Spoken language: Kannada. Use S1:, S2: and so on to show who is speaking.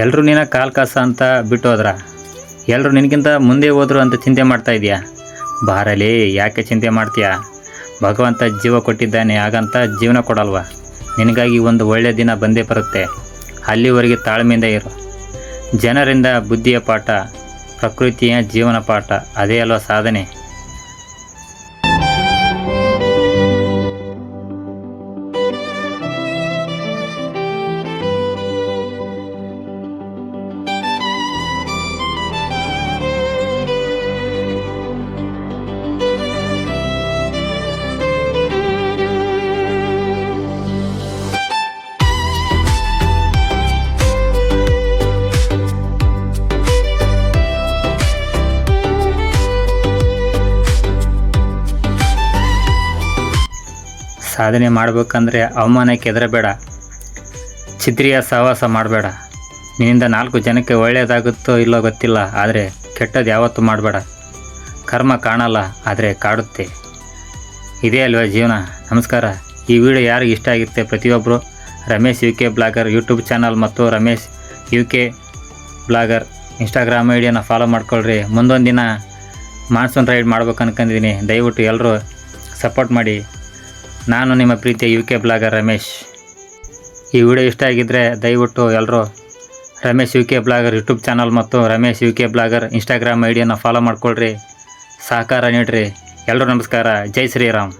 S1: ಎಲ್ಲರೂ ನಿನ್ನ ಕಾಲು ಕಾಸ ಅಂತ ಬಿಟ್ಟು ಹೋದ್ರ, ಎಲ್ಲರೂ ನಿನಗಿಂತ ಮುಂದೆ ಹೋದ್ರು ಅಂತ ಚಿಂತೆ ಮಾಡ್ತಾ ಇದೆಯಾ? ಬಾರಲಿ, ಯಾಕೆ ಚಿಂತೆ ಮಾಡ್ತೀಯಾ? ಭಗವಂತ ಜೀವ ಕೊಟ್ಟಿದ್ದಾನೆ, ಹಾಗಂತ ಜೀವನ ಕೊಡಲ್ವ? ನಿನಗಾಗಿ ಒಂದು ಒಳ್ಳೆಯ ದಿನ ಬಂದೇ ಬರುತ್ತೆ. ಅಲ್ಲಿವರೆಗೆ ತಾಳ್ಮೆಯಿಂದ ಇರು. ಜನರಿಂದ ಬುದ್ಧಿಯ ಪಾಠ, ಪ್ರಕೃತಿಯ ಜೀವನ ಪಾಠ, ಅದೇ ಅಲ್ವ ಸಾಧನೆ. ಸಾಧನೆ ಮಾಡಬೇಕಂದ್ರೆ ಅವಮಾನಕ್ಕೆ ಹೆದರಬೇಡ, ಛಿದ್ರಿಯ ಸಹವಾಸ ಮಾಡಬೇಡ. ನಿನ್ನಿಂದ 4 ಜನಕ್ಕೆ ಒಳ್ಳೆಯದಾಗುತ್ತೋ ಇಲ್ಲೋ ಗೊತ್ತಿಲ್ಲ, ಆದರೆ ಕೆಟ್ಟದ್ದು ಯಾವತ್ತೂ ಮಾಡಬೇಡ. ಕರ್ಮ ಕಾಣಲ್ಲ, ಆದರೆ ಕಾಡುತ್ತೆ. ಇದೇ ಅಲ್ವಾ ಜೀವನ. ನಮಸ್ಕಾರ. ಈ ವಿಡಿಯೋ ಯಾರಿಗೆ ಇಷ್ಟ ಆಗಿರುತ್ತೆ ಪ್ರತಿಯೊಬ್ಬರು Ramesh UK blogger YouTube channel ಮತ್ತು ರಮೇಶ್ UK ಬ್ಲಾಗರ್ ಇನ್ಸ್ಟಾಗ್ರಾಮ್ ಐಡಿಯನ್ನು ಫಾಲೋ ಮಾಡ್ಕೊಳ್ರಿ. ಮುಂದೊಂದು ದಿನ ಮಾನ್ಸೂನ್ ರೈಡ್ ಮಾಡ್ಬೇಕು ಅನ್ಕೊಂಡಿದ್ದೀನಿ. ದಯವಿಟ್ಟು ಎಲ್ಲರೂ ಸಪೋರ್ಟ್ ಮಾಡಿ. ನಾನು ನಿಮ್ಮ ಪ್ರೀತಿಯ UK ಬ್ಲಾಗರ್ ರಮೇಶ್. ಈ ವಿಡಿಯೋ ಇಷ್ಟ ಆಗಿದ್ದರೆ ದಯವಿಟ್ಟು ಎಲ್ಲರೂ Ramesh UK blogger YouTube channel ಮತ್ತು ರಮೇಶ್ UK ಬ್ಲಾಗರ್ ಇನ್ಸ್ಟಾಗ್ರಾಮ್ ಐಡಿಯನ್ನು ಫಾಲೋ ಮಾಡ್ಕೊಳ್ರಿ. ಸಹಕಾರ ನೀಡ್ರಿ. ಎಲ್ಲರೂ ನಮಸ್ಕಾರ. ಜೈ ಶ್ರೀರಾಮ್.